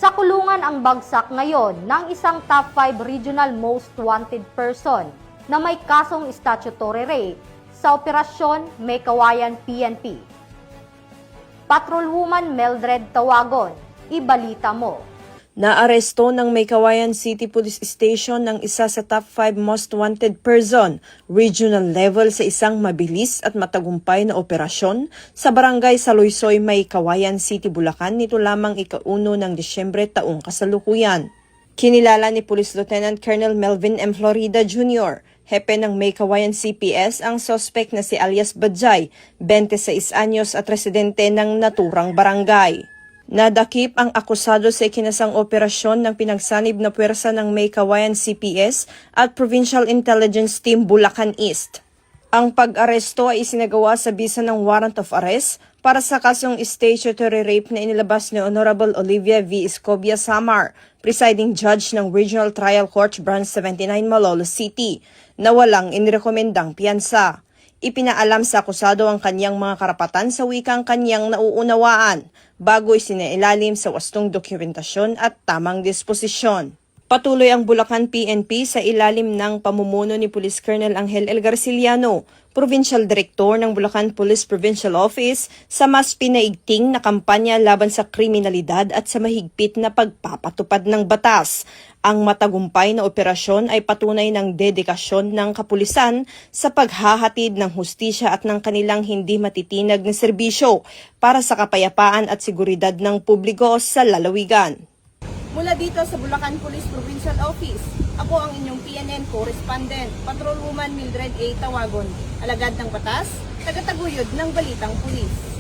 Sa kulungan ang bagsak ngayon ng isang top 5 regional most wanted person na may kasong statutory rape sa Operasyon Meycauayan PNP. Patrolwoman Mildred Tawagon, ibalita mo. Naaresto ng Meycauayan City Police Station ng isa sa top 5 most wanted person, regional level sa isang mabilis at matagumpay na operasyon sa barangay Saloysoy, Meycauayan City, Bulacan nito lamang ika-1 ng Disyembre taong kasalukuyan. Kinilala ni Police Lieutenant Colonel Melvin M. Florida Jr., hepe ng Meycauayan CPS, ang suspect na si alias Bajay, 26 anyos at residente ng naturang barangay. Nadakip ang akusado sa ikinasang operasyon ng pinagsanib na puwersa ng Meycauayan CPS at Provincial Intelligence Team Bulacan East. Ang pag-aresto ay isinagawa sa bisa ng warrant of arrest para sa kasong statutory rape na inilabas ni Honorable Olivia V. Escobia Samar, presiding judge ng Regional Trial Court Branch 79 Malolos City, na walang inirekomendang piyansa. Ipinaalam sa akusado ang kanyang mga karapatan sa wikang kanyang nauunawaan bago isinailalim sa wastong dokumentasyon at tamang disposisyon. Patuloy ang Bulacan PNP sa ilalim ng pamumuno ni Police Colonel Angel L. Garciliano, Provincial Director ng Bulacan Police Provincial Office, sa mas pinaigting na kampanya laban sa kriminalidad at sa mahigpit na pagpapatupad ng batas. Ang matagumpay na operasyon ay patunay ng dedikasyon ng kapulisan sa paghahatid ng hustisya at ng kanilang hindi matitinag na serbisyo para sa kapayapaan at seguridad ng publiko sa lalawigan. Mula dito sa Bulacan Police Provincial Office, ako ang inyong PNN correspondent, Patrolwoman Mildred A. Tawagon, alagad ng batas, tagataguyod ng Balitang Pulis.